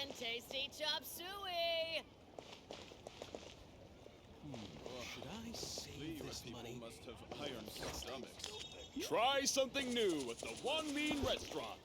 and tasty chop suey! Should I save this money? Must have iron stomachs. Try something new at the One Mean Restaurant.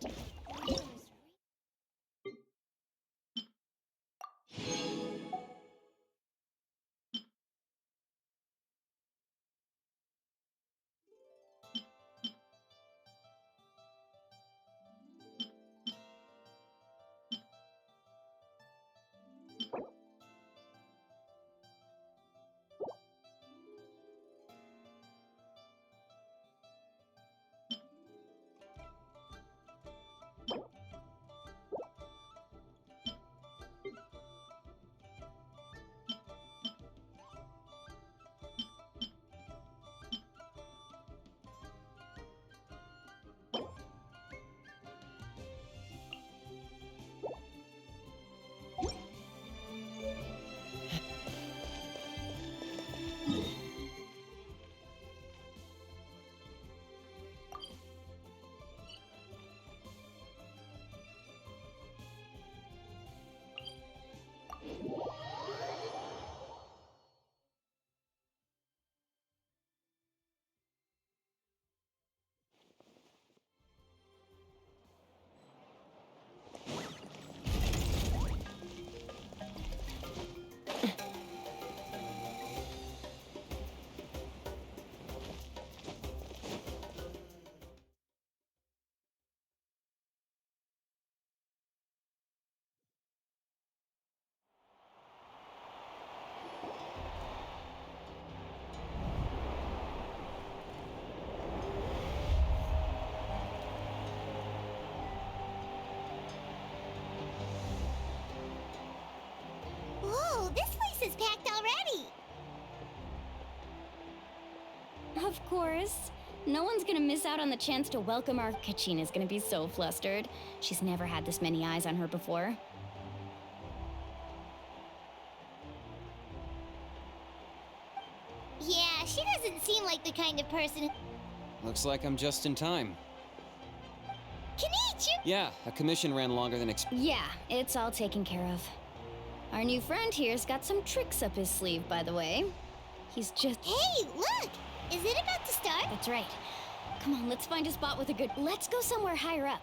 Whoa, this place is packed already! Of course. No one's gonna miss out on the chance to welcome our Kachina's gonna be so flustered. She's never had this many eyes on her before. Yeah, she doesn't seem like the kind of person. Looks like I'm just in time. Konnichiwa! Yeah, a commission ran longer than expected. Yeah, it's all taken care of. Our new friend here's got some tricks up his sleeve, by the way. He's just... Hey, look! Is it about to start? That's right. Come on, let's find a spot with a good... Let's go somewhere higher up.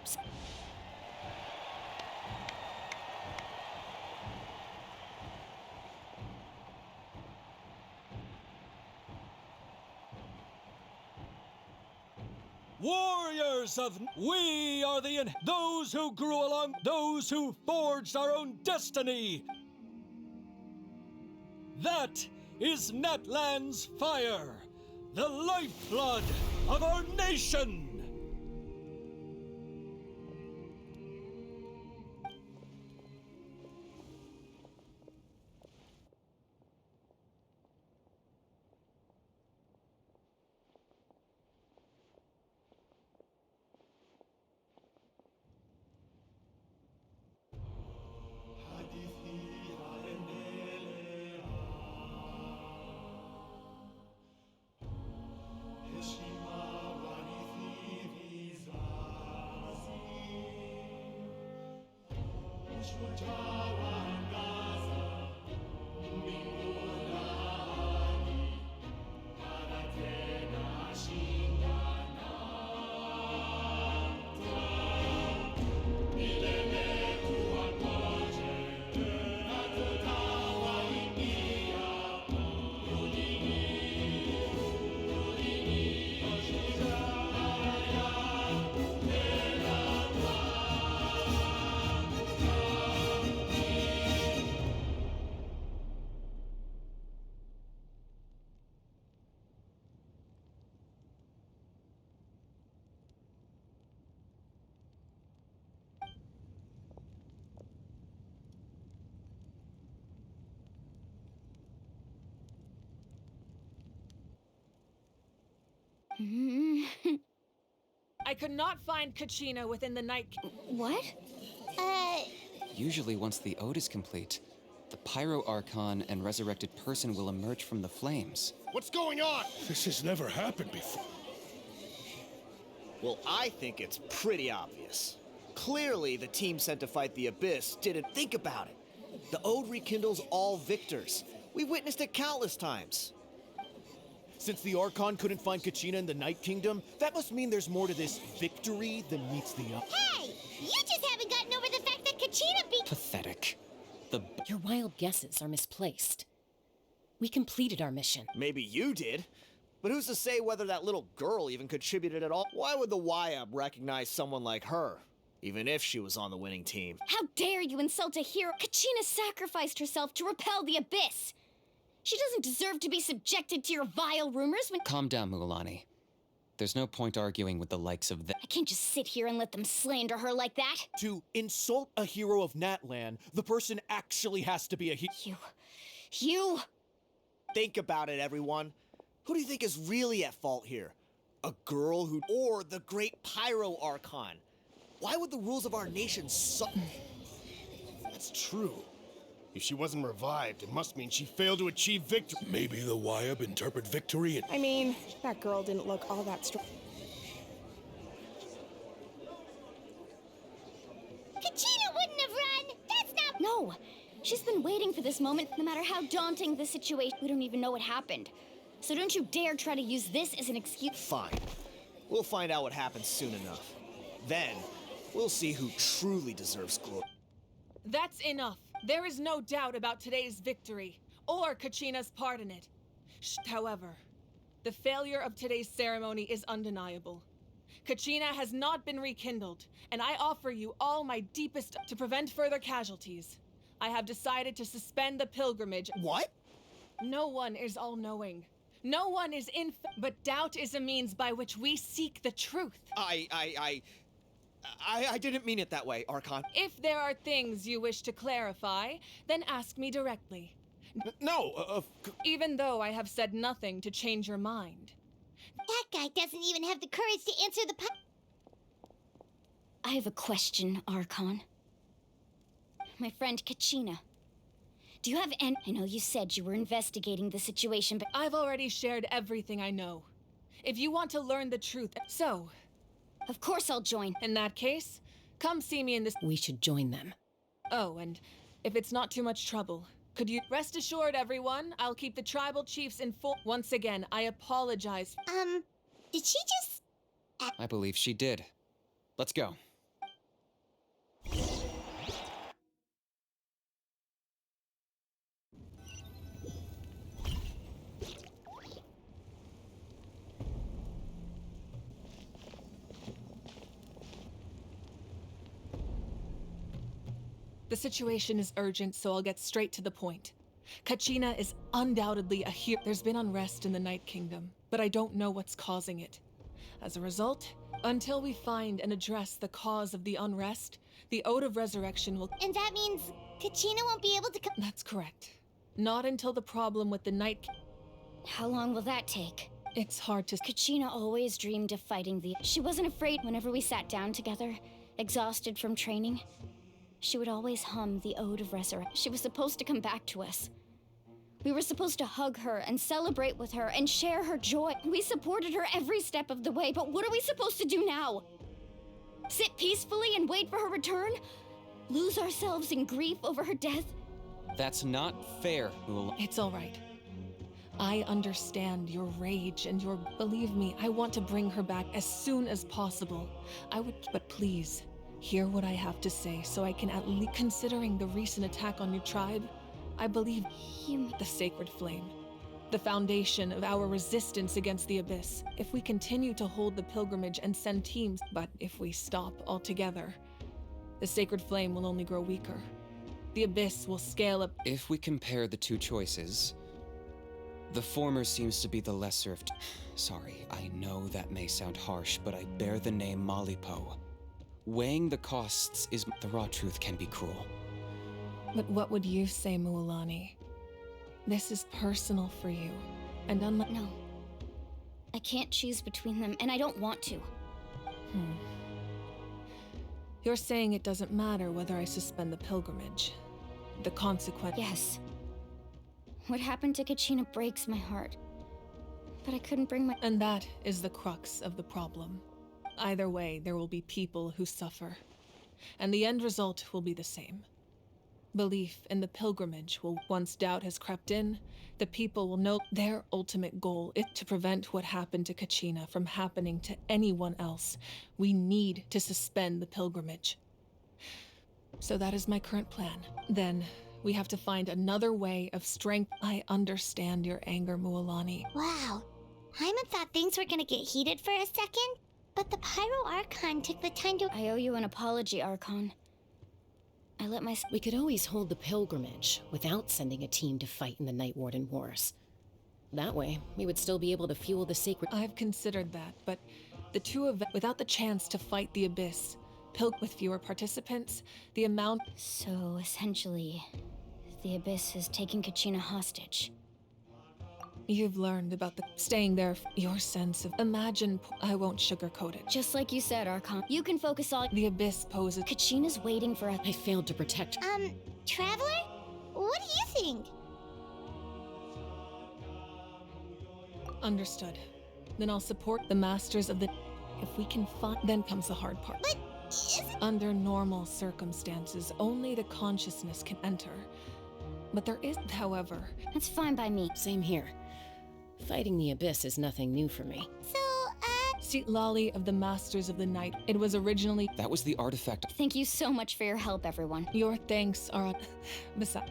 Warriors of... We are those who grew along, those who forged our own destiny. That is Natlan's fire, the lifeblood of our nation. I could not find Kachina within the night. What? Usually once the ode is complete, the Pyro Archon and resurrected person will emerge from the flames. What's going on? This has never happened before. Well, I think it's pretty obvious. Clearly, the team sent to fight the Abyss didn't think about it. The Ode rekindles all victors. We witnessed it countless times. Since the Archon couldn't find Kachina in the Night Kingdom, that must mean there's more to this victory than meets the eye. Hey! You just haven't gotten over the fact that Kachina beat. Pathetic. Your wild guesses are misplaced. We completed our mission. Maybe you did. But who's to say whether that little girl even contributed at all? Why would the YAB recognize someone like her, even if she was on the winning team? How dare you insult a hero? Kachina sacrificed herself to repel the Abyss. She doesn't deserve to be subjected to your vile rumors when— Calm down, Mualani. There's no point arguing with the likes of the— I can't just sit here and let them slander her like that. To insult a hero of Natlan, the person actually has to be a hero. You... Think about it, everyone. Who do you think is really at fault here? A girl who— or the great Pyro Archon? Why would the rules of our nation suck? That's true. If she wasn't revived, it must mean she failed to achieve victory. Maybe the YAB interpret victory in. I mean, that girl didn't look all that strong. Kachina wouldn't have run! That's not— No! She's been waiting for this moment, no matter how daunting the situation. We don't even know what happened. So don't you dare try to use this as an excuse. Fine. We'll find out what happens soon enough. Then, we'll see who truly deserves glory. That's enough. There is no doubt about today's victory, or Kachina's part in it. However, the failure of today's ceremony is undeniable. Kachina has not been rekindled, and I offer you all my deepest to prevent further casualties. I have decided to suspend the pilgrimage. What? No one is all-knowing. No one is but doubt is a means by which we seek the truth. I didn't mean it that way, Archon. If there are things you wish to clarify, then ask me directly. No, Even though I have said nothing to change your mind. That guy doesn't even have the courage to answer the I have a question, Archon. My friend Kachina. Do you have any— I know you said you were investigating the situation, but— I've already shared everything I know. If you want to learn the truth, so, Of course I'll join. in that case, come see me in this— We should join them. Oh, and if it's not too much trouble, could you— Rest assured, everyone, I'll keep the tribal chiefs informed. Once again, I apologize. Did she just— I believe she did. Let's go. The situation is urgent, so I'll get straight to the point. Kachina is undoubtedly a hero. There's been unrest in the Night Kingdom, but I don't know what's causing it. As a result, until we find and address the cause of the unrest, the Ode of Resurrection will— And that means Kachina won't be able to come— That's correct. Not until the problem with the Night— How long will that take? It's hard to— Kachina always dreamed of fighting the— She wasn't afraid whenever we sat down together, exhausted from training. She would always hum the Ode of Resurrection. She was supposed to come back to us. We were supposed to hug her and celebrate with her and share her joy. We supported her every step of the way, but what are we supposed to do now? Sit peacefully and wait for her return? Lose ourselves in grief over her death? That's not fair, Mualani. It's all right. I understand your rage and your— Believe me, I want to bring her back as soon as possible. But please, hear what I have to say so I can at least— Considering the recent attack on your tribe, I believe the sacred flame, the foundation of our resistance against the Abyss. If we continue to hold the pilgrimage and send teams, but if we stop altogether, the sacred flame will only grow weaker. The Abyss will scale up— If we compare the two choices, the former seems to be the lesser of— Sorry, I know that may sound harsh, but I bear the name Malipo. Weighing the costs is— The raw truth can be cruel. But what would you say, Mualani? This is personal for you, and unlike— No. I can't choose between them, and I don't want to. You're saying it doesn't matter whether I suspend the pilgrimage. The consequence— Yes. What happened to Kachina breaks my heart. But I couldn't bring my— And that is the crux of the problem. Either way, there will be people who suffer. and the end result will be the same. Belief in the pilgrimage will, once doubt has crept in, the people will know their ultimate goal is to prevent what happened to Kachina from happening to anyone else. We need to suspend the pilgrimage. So that is my current plan. Then, we have to find another way of strength. I understand your anger, Mualani. Wow. Hyman thought things were gonna get heated for a second, but the Pyro Archon took the time to. I owe you an apology, Archon. I let my. We could always hold the pilgrimage without sending a team to fight in the Night Warden Wars. That way, we would still be able to fuel the sacred. I've considered that, but the two of without the chance to fight the Abyss, with fewer participants, the amount. So essentially, the Abyss has taken Kachina hostage. You've learned about the staying there, your sense of imagine. I won't sugarcoat it. Just like you said, Archon. You can focus all. The Abyss poses. Kachina's waiting for us. I failed to protect. Traveler? What do you think? Understood. Then I'll support the masters of the. If we can find. Then comes the hard part. But isn't. Under normal circumstances, only the consciousness can enter. But there is, however. That's fine by me. Same here. Fighting the Abyss is nothing new for me. So, See, Lolly of the Masters of the Night. It was originally. That was the artifact. Thank you so much for your help, everyone. Your thanks are. Besides.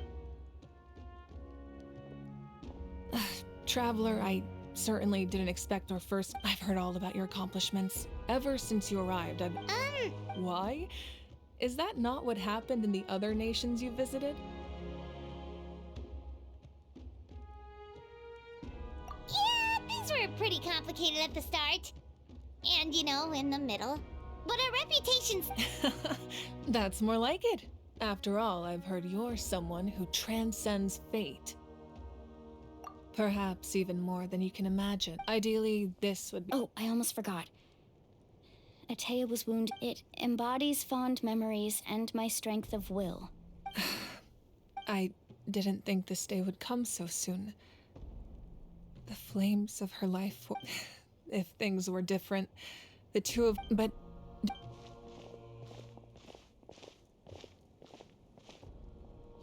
Traveler, I certainly didn't expect our first. I've heard all about your accomplishments. Ever since you arrived, I've. Why? Is that not what happened in the other nations you visited? Yeah, things were pretty complicated at the start. And, in the middle. But our reputation's. That's more like it. After all, I've heard you're someone who transcends fate. Perhaps even more than you can imagine. Ideally, this would be. Oh, I almost forgot. Atea was wounded. It embodies fond memories and my strength of will. I didn't think this day would come so soon. The flames of her life. If things were different, the two of. But.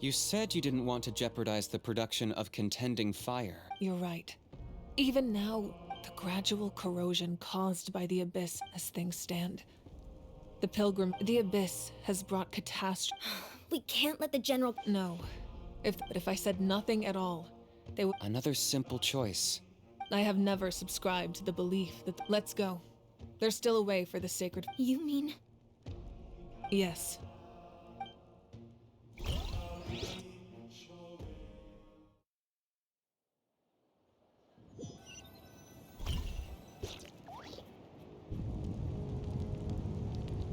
You said you didn't want to jeopardize the production of contending fire. You're right. Even now, the gradual corrosion caused by the Abyss as things stand. The Abyss has brought catastrophe. We can't let the General. No. But if I said nothing at all, they would. Another simple choice. I have never subscribed to the belief that. Let's go. There's still a way for the sacred. You mean? Yes.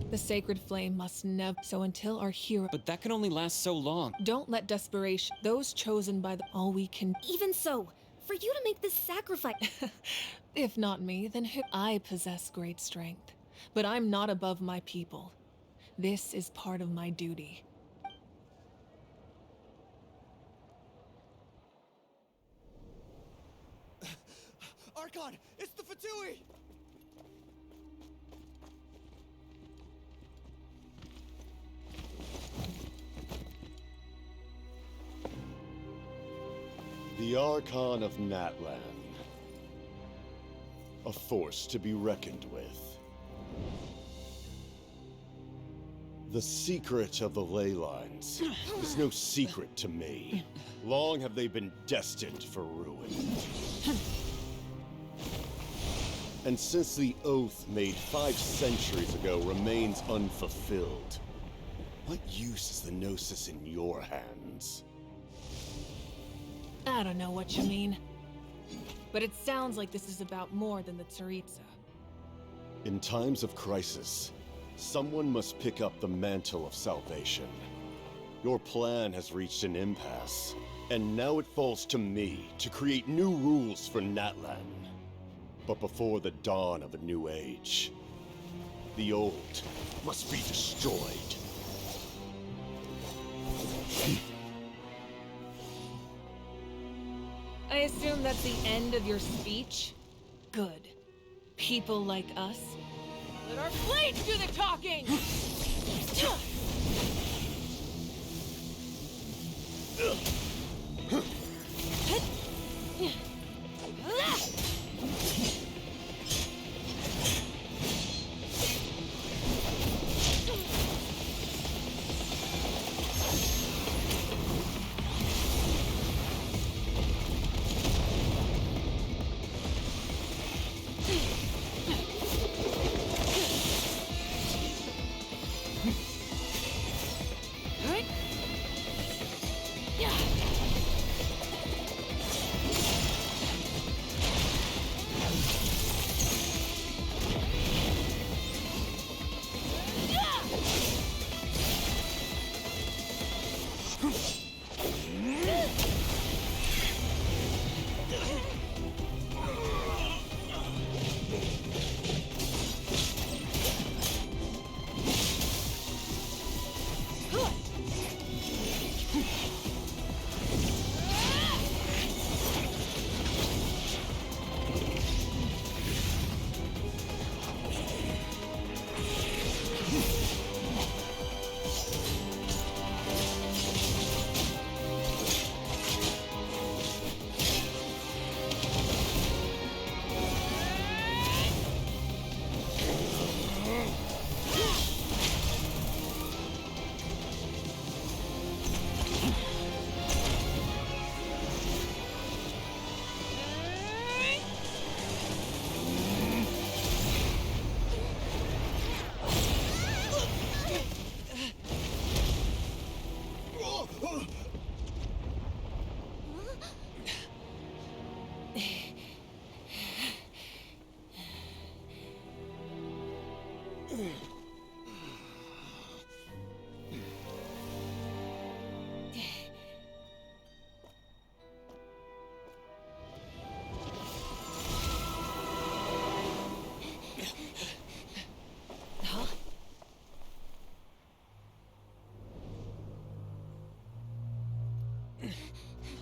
The sacred flame must never. So until our hero. But that can only last so long. Don't let desperation. Those chosen by the. All we can. Even so, for you to make this sacrifice. If not me, then who? I possess great strength. But I'm not above my people. This is part of my duty. Archon, it's the Fatui! The Archon of Natlan. A force to be reckoned with. The secret of the ley lines is no secret to me. Long have they been destined for ruin. And since the oath made 5 centuries ago remains unfulfilled, what use is the Gnosis in your hands? I don't know what you mean. But it sounds like this is about more than the Tsaritsa. In times of crisis, someone must pick up the mantle of salvation. Your plan has reached an impasse, and now it falls to me to create new rules for Natlan. But before the dawn of a new age, the old must be destroyed. I assume that's the end of your speech? Good. People like us. Let our blades do the talking!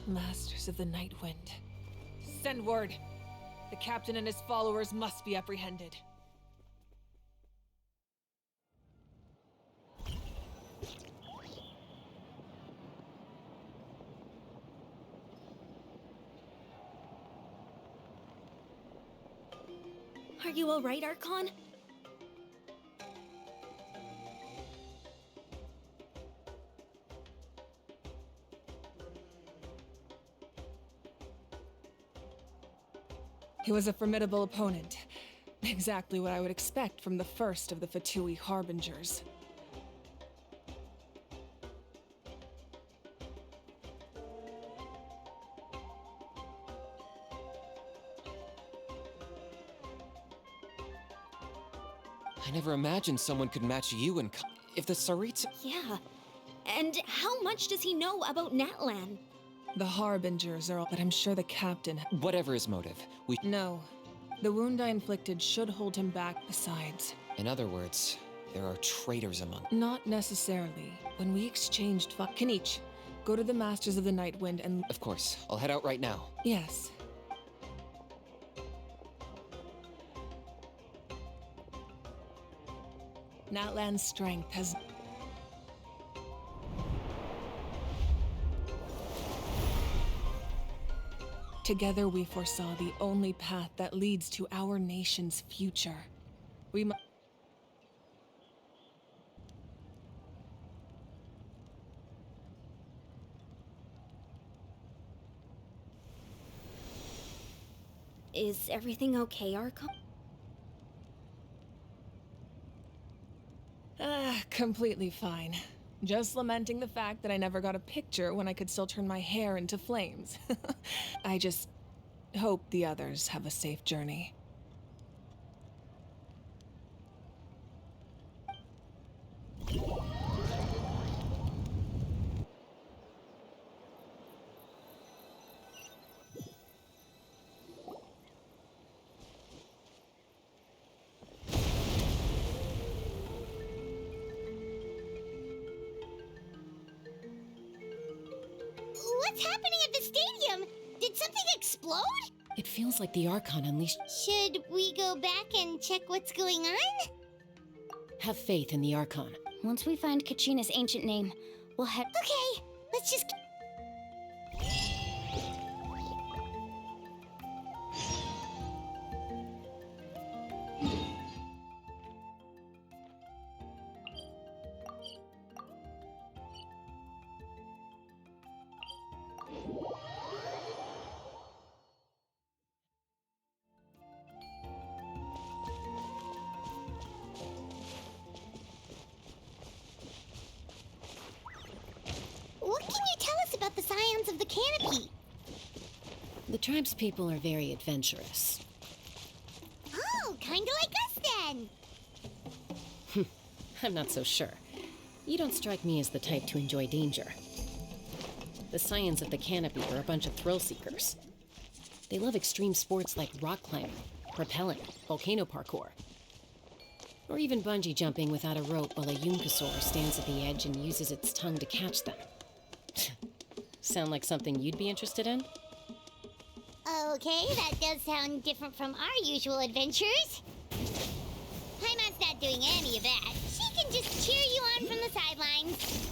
Masters of the Night Wind. Send word. The captain and his followers must be apprehended. Are you alright, Archon? He was a formidable opponent. Exactly what I would expect from the first of the Fatui Harbingers. I never imagined someone could match you in if the Saritsa— Yeah. And how much does he know about Natlan? The Harbingers are all, but I'm sure the captain— Whatever his motive, we— No. The wound I inflicted should hold him back besides. In other words, there are traitors among— Not necessarily. When we exchanged Kanich, go to the Masters of the Night Wind and— Of course, I'll head out right now. Yes. Natlan's strength has— Together we foresaw the only path that leads to our nation's future. We must— Is everything okay, Archon? Completely fine. Just lamenting the fact that I never got a picture when I could still turn my hair into flames. I just hope the others have a safe journey. What's happening at the stadium? Did something explode? It feels like the Archon unleashed. Should we go back and check what's going on? Have faith in the Archon. Once we find Kachina's ancient name, we'll head. Okay, let's just. What can you tell us about the scions of the canopy? The tribe's people are very adventurous. Oh, kinda like us then. I'm not so sure. You don't strike me as the type to enjoy danger. The scions of the canopy are a bunch of thrill seekers. They love extreme sports like rock climbing, rappelling, volcano parkour, or even bungee jumping without a rope while a Yunkasaur stands at the edge and uses its tongue to catch them. Sound like something you'd be interested in? Okay, that does sound different from our usual adventures. Paimon's not doing any of that. She can just cheer you on from the sidelines.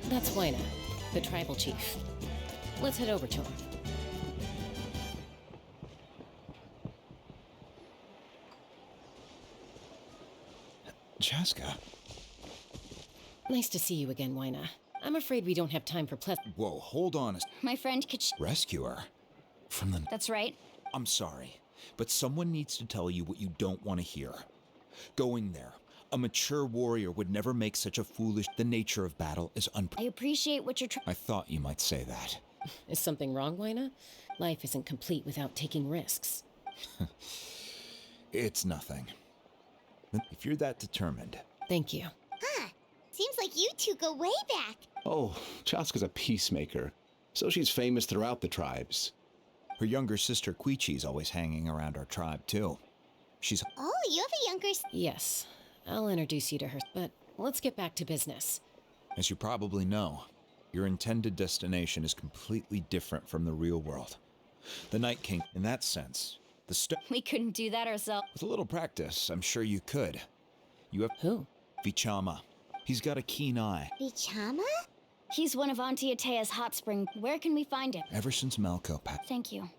That's Huayna, the tribal chief. Let's head over to him. Chaska. Nice to see you again, Huayna. I'm afraid we don't have time for Whoa, hold on. My friend Kach. Rescuer? From the... That's right. I'm sorry, but someone needs to tell you what you don't want to hear. Going there, a mature warrior would never make such a foolish... The nature of battle is I appreciate what you're trying... I thought you might say that. Is something wrong, Huayna? Life isn't complete without taking risks. It's nothing. If you're that determined... Thank you. Huh. Seems like you two go way back. Oh, Chaska's a peacemaker, so she's famous throughout the tribes. Her younger sister Quichi's always hanging around our tribe, too. She's... Oh, you have a younger... Yes, I'll introduce you to her, but let's get back to business. As you probably know, your intended destination is completely different from the real world. The Night King, in that sense, We couldn't do that ourselves. With a little practice, I'm sure you could. You have... Who? Vichama. He's got a keen eye. Vichama? He's one of Auntie Atea's hot spring. Where can we find him? Ever since Malco passed. Thank you.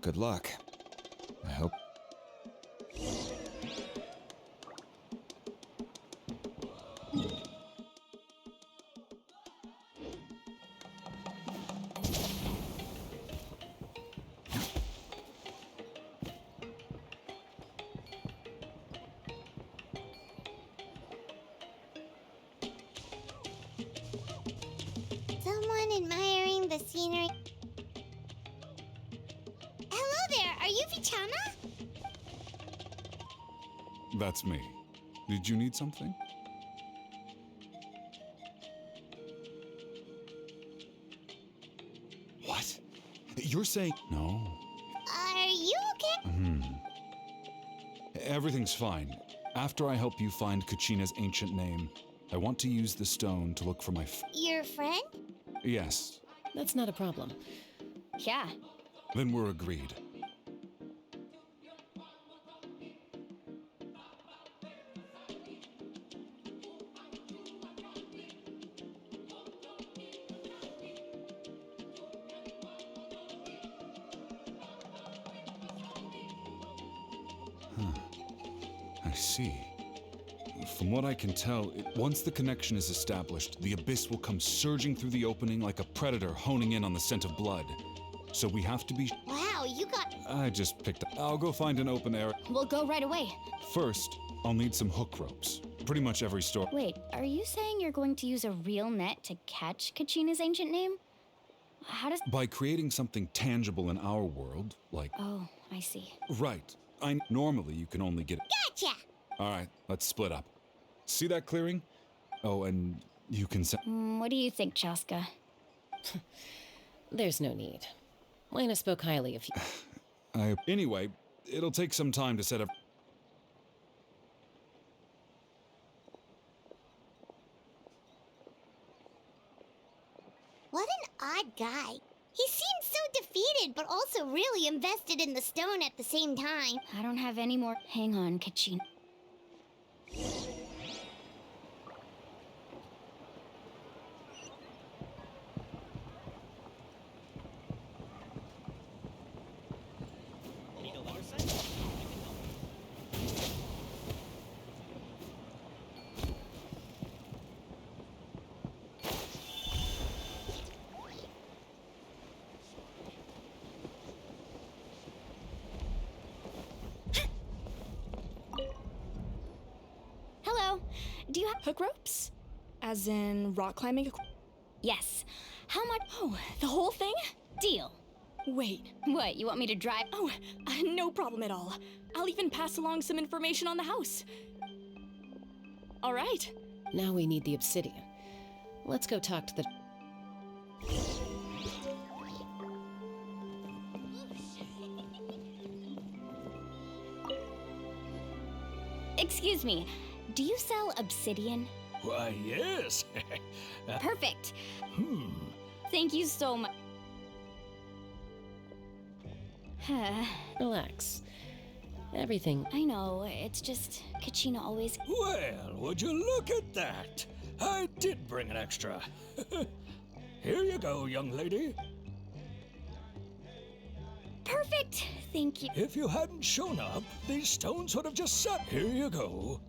Good luck. I hope... Someone admiring the scenery. Hello there, are you Vichama? That's me. Did you need something? What? You're saying... No. Are you okay? Everything's fine. After I help you find Kachina's ancient name, I want to use the stone to look for my Your friend? Yes. That's not a problem. Yeah. Then we're agreed. I see. From what I can tell, once the connection is established, the abyss will come surging through the opening like a predator honing in on the scent of blood. So we have to be... Wow, you got... I just picked up. I'll go find an open area. We'll go right away. First, I'll need some hook ropes. Pretty much every store. Wait, are you saying you're going to use a real net to catch Kachina's ancient name? How does... By creating something tangible in our world, like... Oh, I see. Right. Normally you can only get... Gotcha! Alright, let's split up. See that clearing? Oh, and you can What do you think, Chaska? There's no need. Lena spoke highly of you. Anyway, it'll take some time to set up... What an odd guy. He seems so defeated, but also really invested in the stone at the same time. I don't have any more... Hang on, Kachina. Hello. Do you have hook ropes? As in rock climbing? Yes. How much? Oh, the whole thing? Deal. Wait. What, you want me to drive? Oh, no problem at all. I'll even pass along some information on the house. All right. Now we need the obsidian. Let's go talk to the... Excuse me. Do you sell obsidian? Why, yes. Perfect. Thank you so much. Relax. Everything... I know, it's just Kachina always... Well, would you look at that? I did bring an extra. Here you go, young lady. Perfect! Thank you. If you hadn't shown up, these stones would have just sat. Here you go.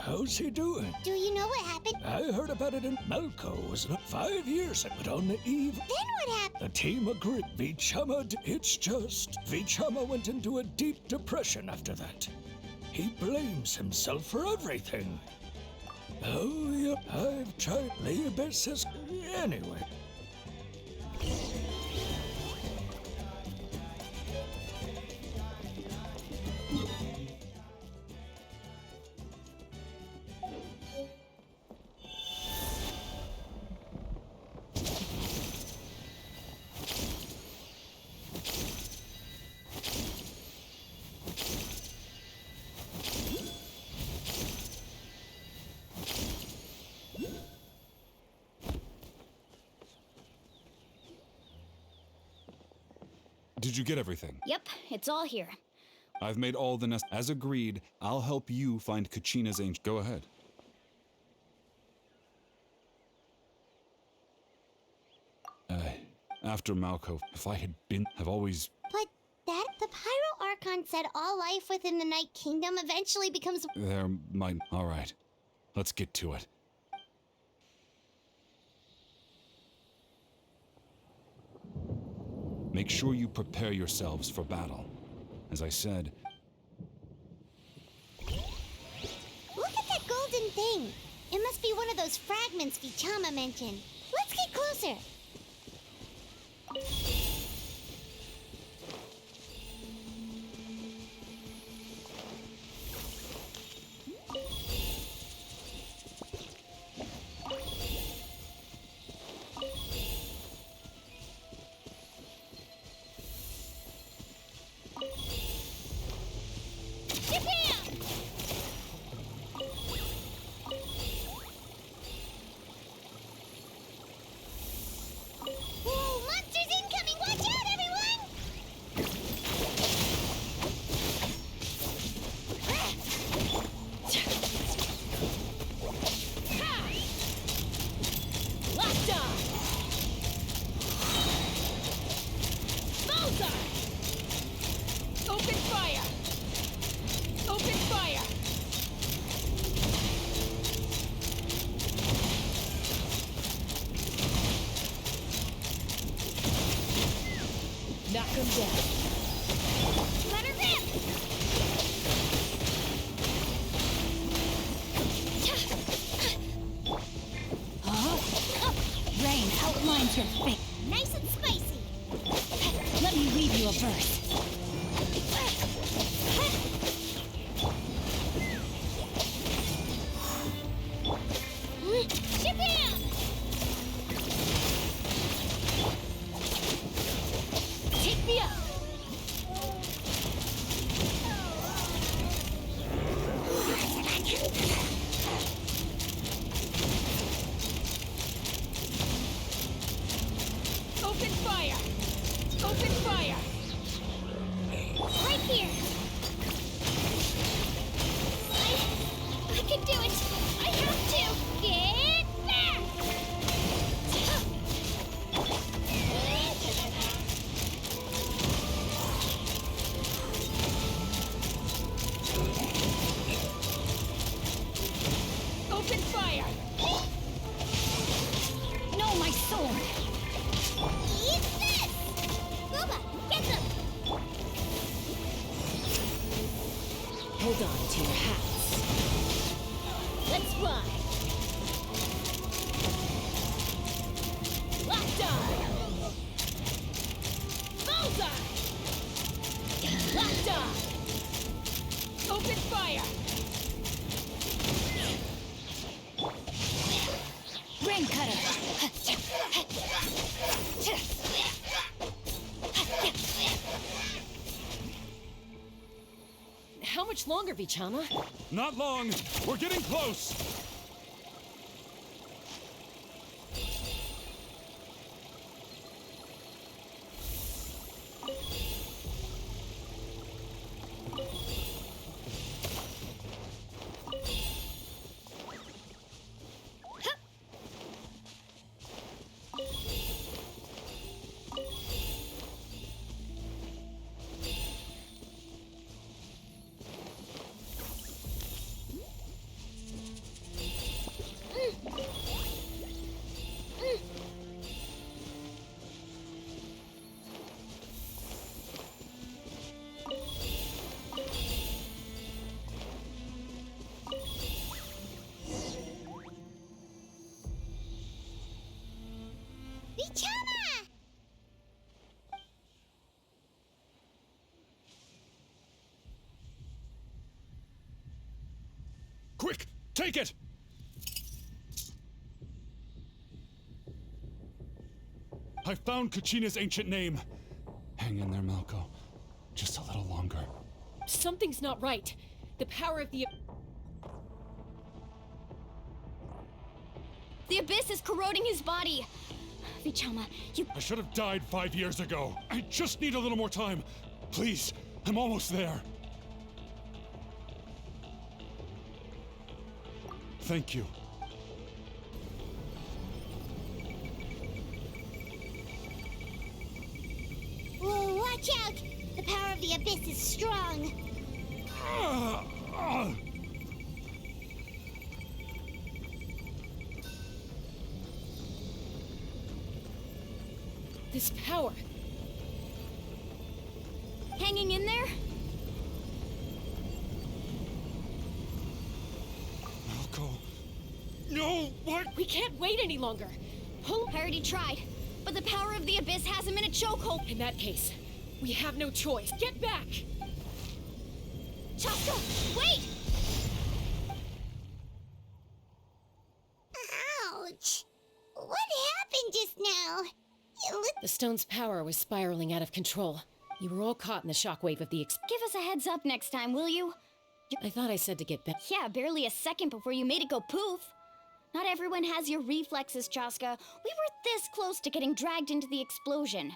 How's he doing? Do you know what happened? I heard about it in Malco, was it 5 years ago, but on the eve... Then what happened? The team agreed. It's just... Vichama went into a deep depression after that. He blames himself for everything. Oh, yep, I've tried. The abyss is... Anyway. Did you get everything? Yep, it's all here. I've made all the As agreed, I'll help you find Kachina's ancient... Go ahead. After Malco, if I had been... I've always... But that... The Pyro Archon said all life within the Night Kingdom eventually becomes... There might... All right. Let's get to it. Make sure you prepare yourselves for battle. As I said... Look at that golden thing! It must be one of those fragments Vichama mentioned. Let's get closer! your fate. Nice and spicy. Let me read you a verse. Shabam! Take me up. Open fire! Open fire! Right here. I can do it. I have to. Get back! Open fire! No, my sword. Eat this! Booba, get them! Hold on to your hats. Let's fly! Locked on! Bullseye! Locked on! Open fire! Rain cutter. How much longer, Vichama? Not long. We're getting close. Vichama! Quick, take it! I found Kachina's ancient name. Hang in there, Malco. Just a little longer. Something's not right. The power of the... The abyss is corroding his body. Vichama, you... I should have died 5 years ago. I just need a little more time. Please, I'm almost there. Thank you. Whoa, watch out! The power of the abyss is strong. This power... hanging in there? Malco. No, what? We can't wait any longer. Pull... I already tried, but the power of the abyss has him in a chokehold. In that case, we have no choice. Get back! Chaska, wait! Ouch! What happened just now? The stone's power was spiraling out of control. You were all caught in the shockwave of the Give us a heads up next time, will you? I thought I said to get back. Yeah, barely a second before you made it go poof. Not everyone has your reflexes, Chaska. We were this close to getting dragged into the explosion.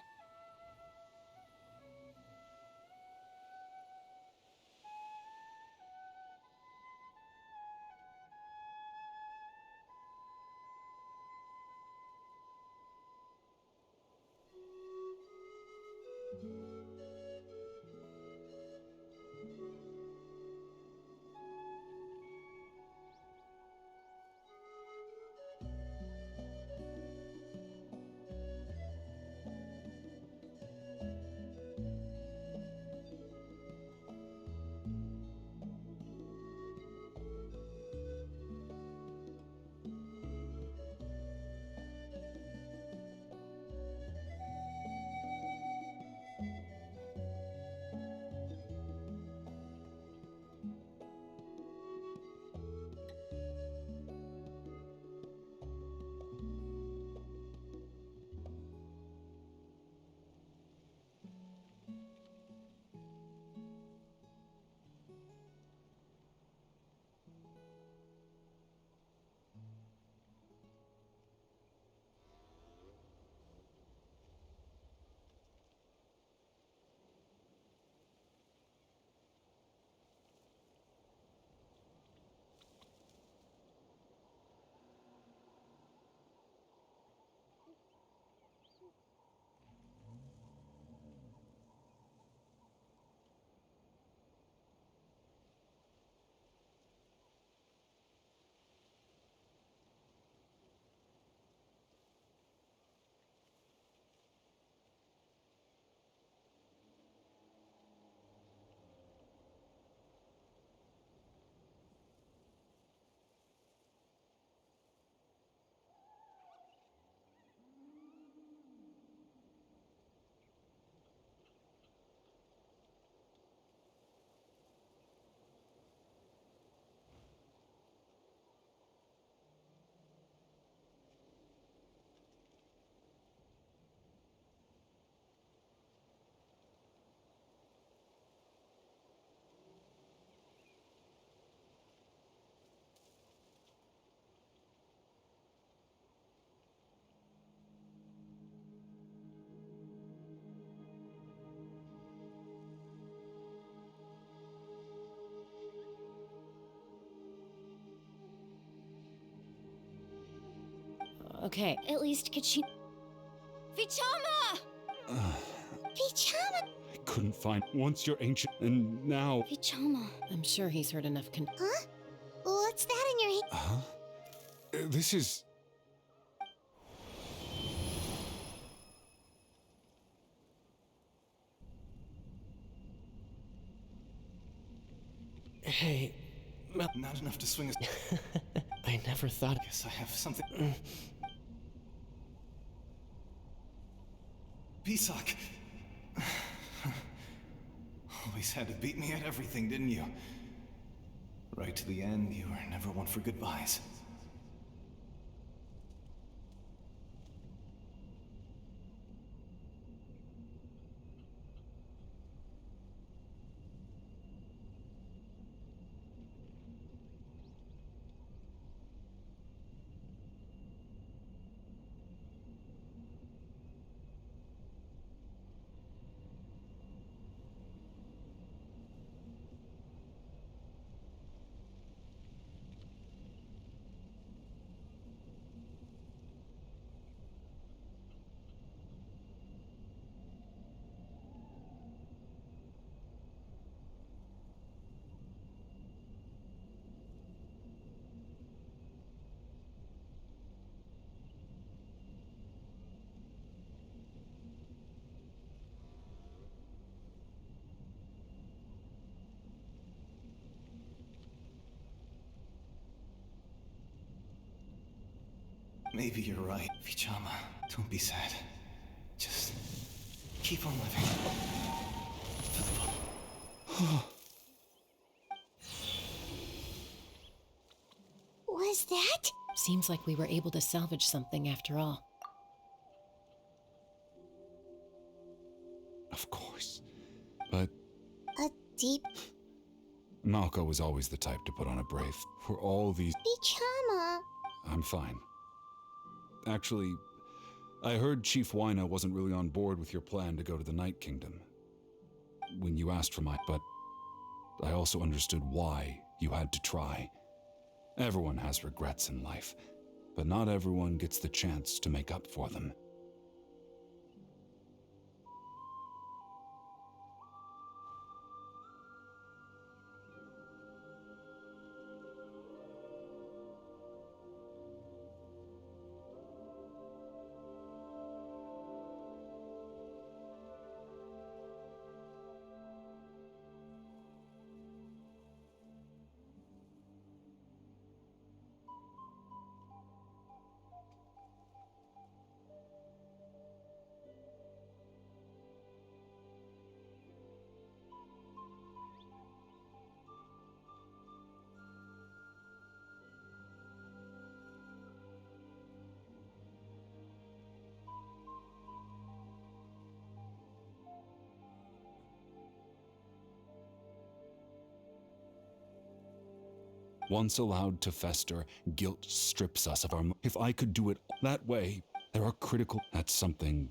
okay. At least Kachina. Vichama! Vichama! I couldn't find. Once you're ancient, and now. Vichama. I'm sure he's heard enough Huh? What's that in your hand? Huh? This is. Hey, Not enough to swing a. I never thought. Guess I have something. Pisak. Always had to beat me at everything, didn't you? Right to the end, you were never one for goodbyes. Maybe you're right, Vichama. Don't be sad. Just keep on living. Was that? Seems like we were able to salvage something after all. Of course. But A deep Malko was always the type to put on a brave. For all these. Vichama. I'm fine. Actually, I heard Chief Wyna wasn't really on board with your plan to go to the Night Kingdom. When you asked for my. But I also understood why you had to try. Everyone has regrets in life, but not everyone gets the chance to make up for them. Once allowed to fester, guilt strips us of our. If I could do it that way, there are critical. That's something.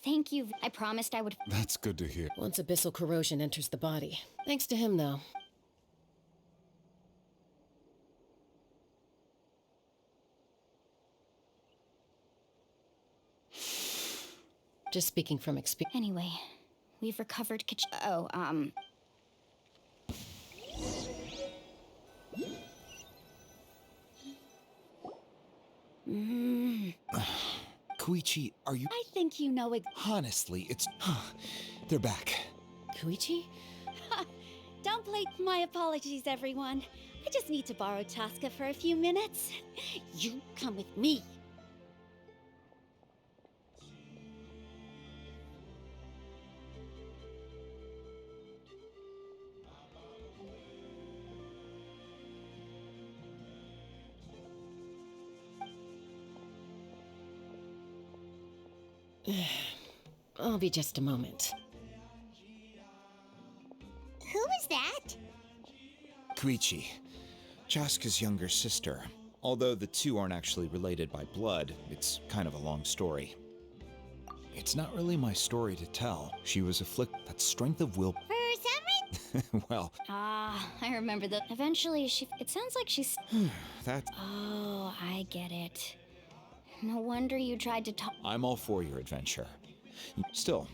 Thank you. I promised I would. That's good to hear. Once abyssal corrosion enters the body. Thanks to him, though. Just speaking from experience. Anyway, we've recovered Koichi, are you. I think you know it. Honestly, it's. They're back. Koichi? Don't blame my apologies, everyone. I just need to borrow Tosca for a few minutes. You come with me. I'll be just a moment. Who was that? Koichi, Chaska's younger sister. Although the two aren't actually related by blood, it's kind of a long story. It's not really my story to tell. She was afflicted. That strength of will. For some reason? Well. I remember that. Eventually, it sounds like she's. That. Oh, I get it. No wonder you tried to talk. I'm all for your adventure. Still,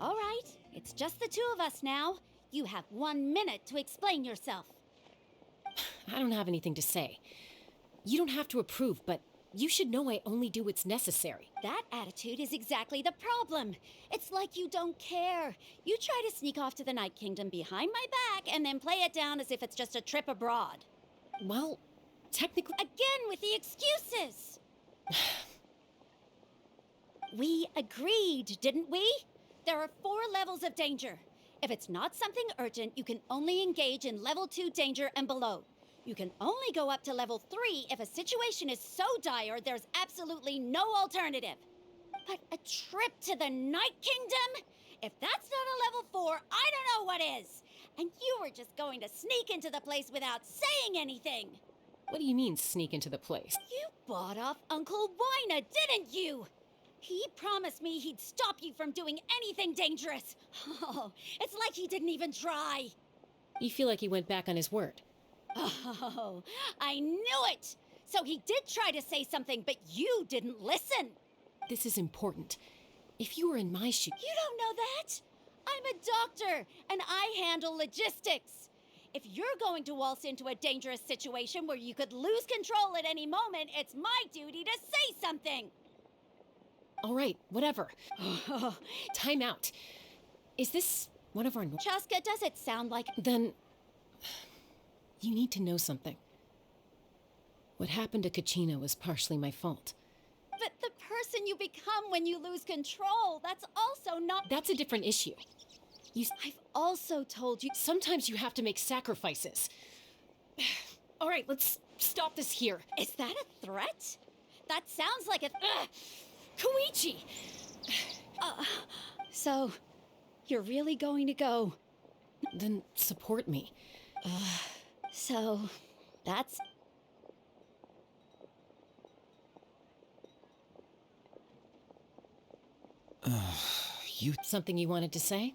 All right, it's just the two of us now. You have 1 minute to explain yourself. I don't have anything to say. You don't have to approve, but you should know I only do what's necessary. That attitude is exactly the problem. It's like you don't care. You try to sneak off to the Night Kingdom behind my back and then play it down as if it's just a trip abroad. Well, technically. Again with the excuses! We agreed, didn't we? There are 4 levels of danger. If it's not something urgent, you can only engage in level 2 danger and below. You can only go up to level 3 if a situation is so dire there's absolutely no alternative. But a trip to the Night Kingdom? If that's not a level 4, I don't know what is. And you were just going to sneak into the place without saying anything. What do you mean, sneak into the place? You bought off Uncle Wina, didn't you? He promised me he'd stop you from doing anything dangerous. Oh, it's like he didn't even try. You feel like he went back on his word. Oh, I knew it! So he did try to say something, but you didn't listen. This is important. If you were in my shoes... You don't know that? I'm a doctor, and I handle logistics. If you're going to waltz into a dangerous situation where you could lose control at any moment, it's my duty to say something. All right, whatever. Time out. Is this one of our... Chaska, does it sound like... Then... You need to know something. What happened to Kachina was partially my fault. But the person you become when you lose control, that's also not... That's a different issue. I've also told you... Sometimes you have to make sacrifices. All right, let's stop this here. Is that a threat? That sounds like a... Koichi! So, you're really going to go? Then support me. So, that's... Something you wanted to say?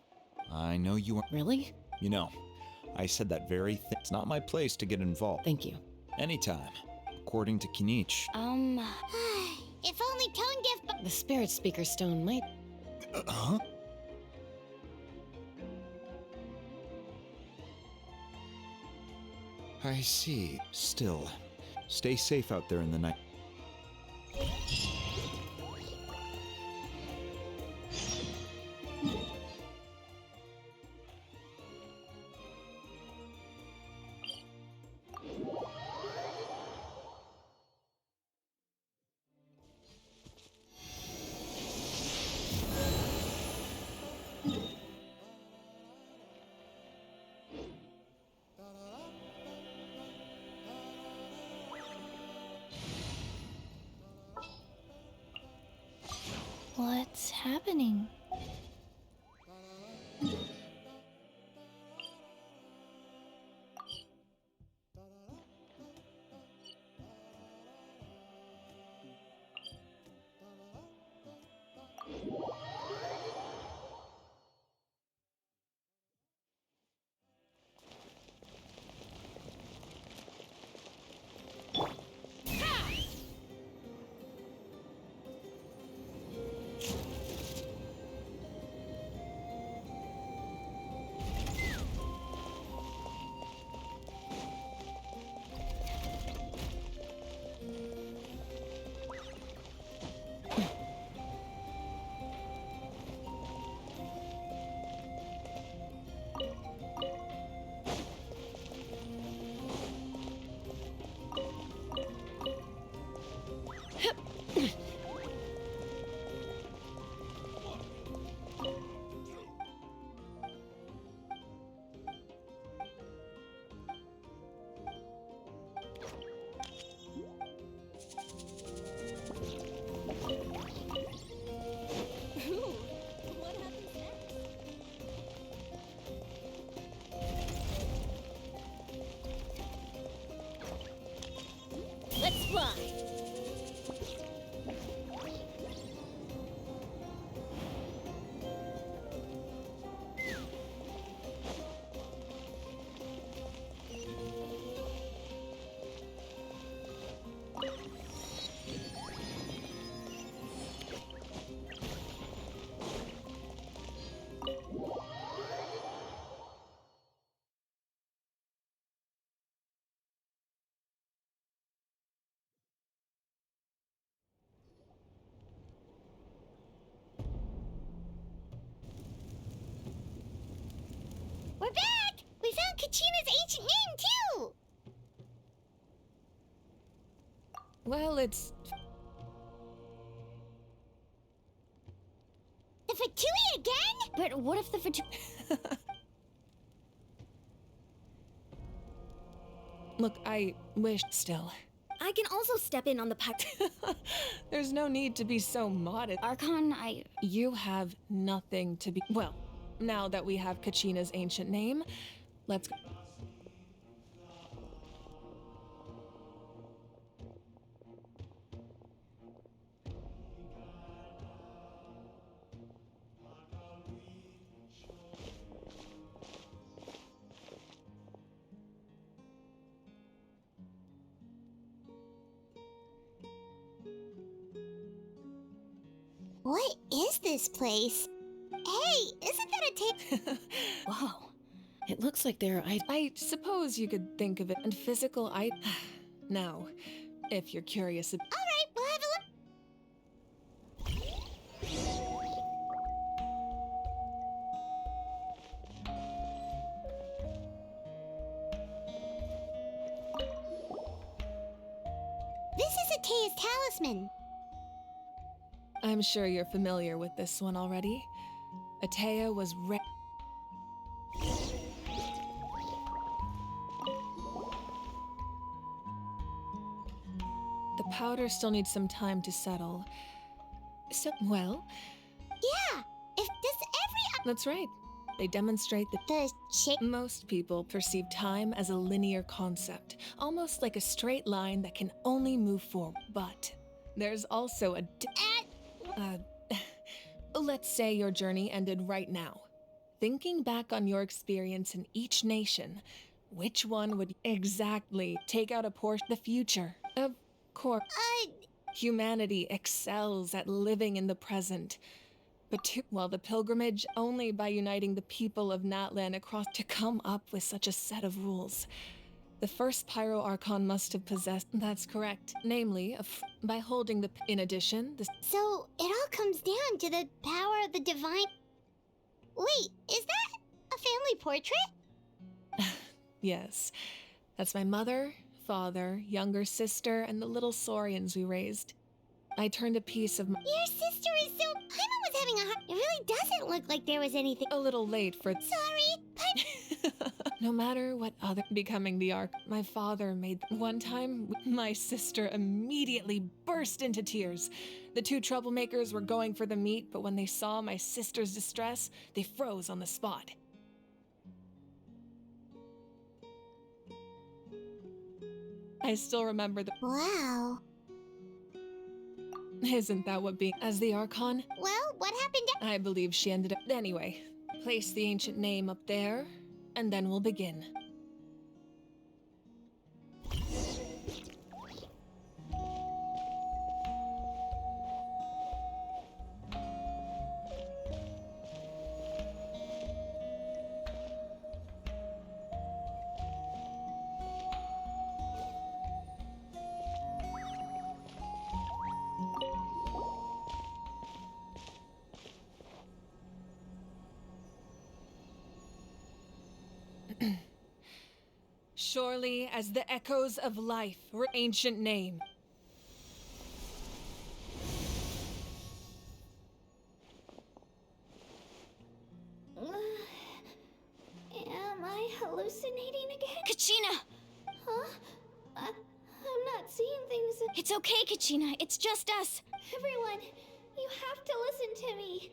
I know you are. Really? You know, I said that very thing. It's not my place to get involved. Thank you. Anytime. According to Kinich. If only tone deaf. The Spirit Speaker Stone might... Huh? I see. Still, stay safe out there in the night. What's happening? Kachina's ancient name, too! Well, it's... The Fatui again? But what if the Fatui... Look, I wish still. I can also step in on the pipe. There's no need to be so modest. Archon, You have nothing to be... Well, now that we have Kachina's ancient name, let's go. What is this place? Hey, isn't that a Wow. It looks like there are I suppose you could think of it and physical Now, if you're curious... Alright, we'll have a look. This is Atea's talisman. I'm sure you're familiar with this one already. Atea was The powder still needs some time to settle. So, well... Yeah, if does every... That's right. They demonstrate that most people perceive time as a linear concept, almost like a straight line that can only move forward. But there's also a... let's say your journey ended right now. Thinking back on your experience in each nation, which one would exactly take out a portion of the future? Of course, humanity excels at living in the present. But well, the pilgrimage only by uniting the people of Natlan across to come up with such a set of rules. The first Pyro Archon must have possessed, that's correct, namely, by holding the... In addition, the... So, it all comes down to the power of the divine... Wait, is that a family portrait? Yes. That's my mother, father, younger sister, and the little saurians we raised. I turned a piece of... Your sister is so... Paimon was having a hard... It really doesn't look like there was anything... A little late for... Sorry, No matter what other... Becoming the Ark, my father made... One time, my sister immediately burst into tears. The two troublemakers were going for the meat, but when they saw my sister's distress, they froze on the spot. I still remember the... Wow. Isn't that what being as the Archon? Well, what happened I believe she ended up... Anyway, place the ancient name up there, and then we'll begin. Surely as the echoes of life, ancient name. Am I hallucinating again? Kachina! Huh? I'm not seeing things. It's okay, Kachina. It's just us. Everyone, you have to listen to me.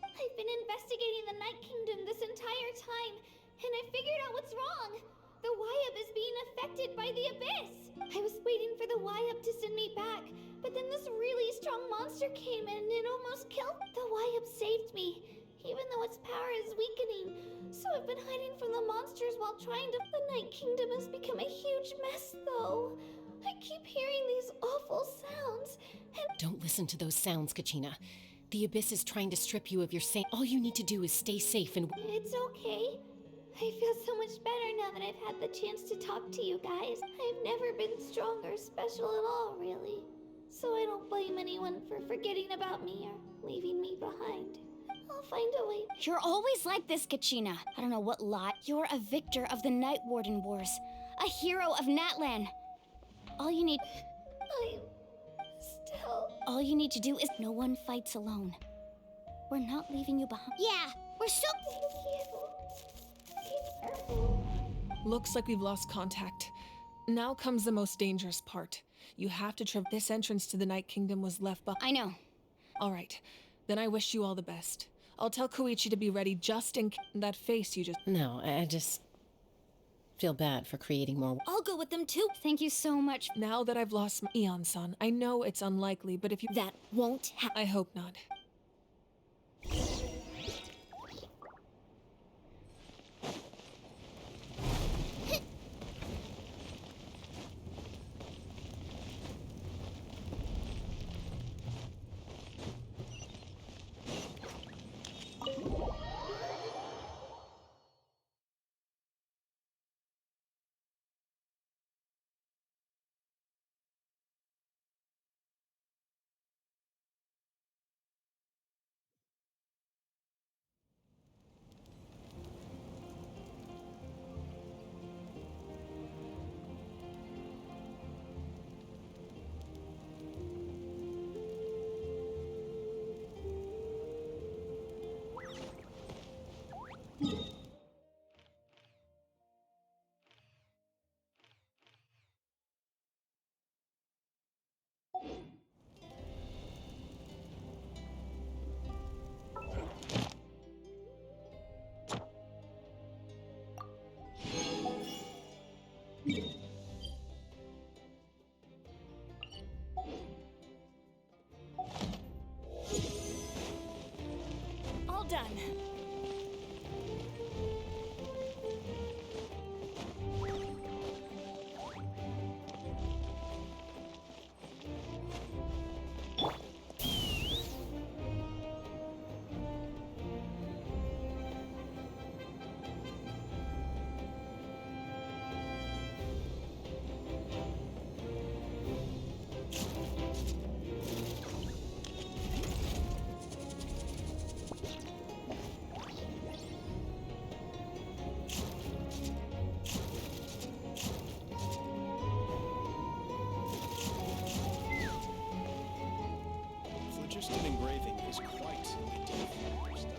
I've been investigating the Night Kingdom this entire time, and I figured out what's wrong. The Y-Up is being affected by the Abyss. I was waiting for the Y-Up to send me back, but then this really strong monster came in and it almost killed me. The Y-Up saved me, even though its power is weakening. So I've been hiding from the monsters while trying to... The Night Kingdom has become a huge mess, though. I keep hearing these awful sounds, and... Don't listen to those sounds, Kachina. The Abyss is trying to strip you of your All you need to do is stay safe and... It's okay. I feel so much better now that I've had the chance to talk to you guys. I've never been strong or special at all, really. So I don't blame anyone for forgetting about me or leaving me behind. I'll find a way. You're always like this, Kachina. I don't know what lie. You're a victor of the Night Warden Wars, a hero of Natlan. All you need... I'm still... All you need to do is no one fights alone. We're not leaving you behind. Yeah, we're so... Be careful. Looks like we've lost contact. Now comes the most dangerous part. You have to traverse. This entrance to the Night Kingdom was left behind. I know. All right. Then I wish you all the best. I'll tell Koichi to be ready just in case. That face you just... No, I just feel bad for creating more. I'll go with them too. Thank you so much. Now that I've lost my Eon-san, I know it's unlikely, but if you... That won't happen. I hope not. All done. Phlogiston engraving is quite a deep study.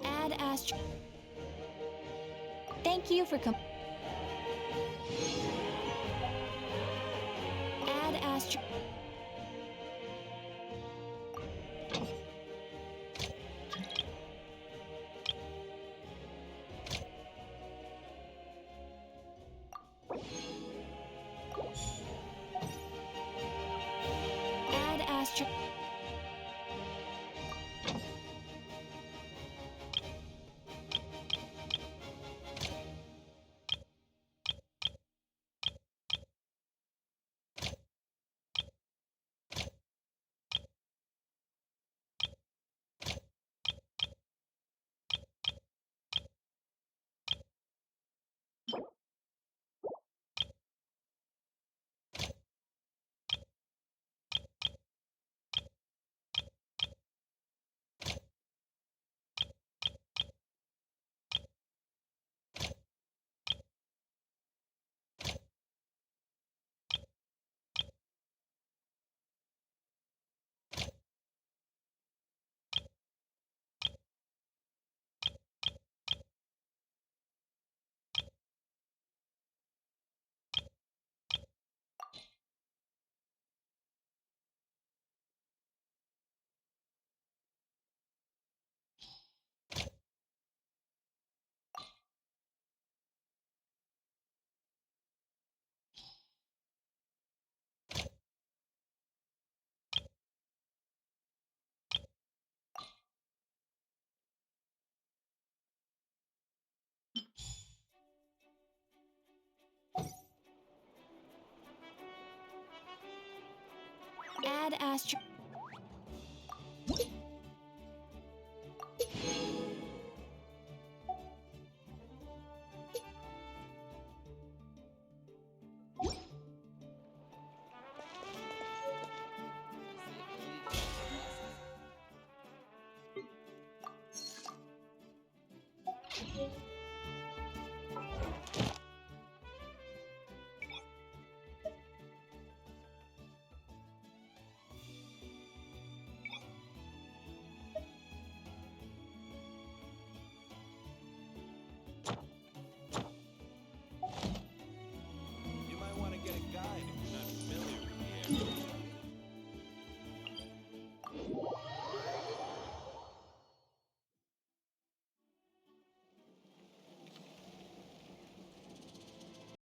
Ad Astra. Thank you for Ad Astra. Ad Astra. Ad Astra.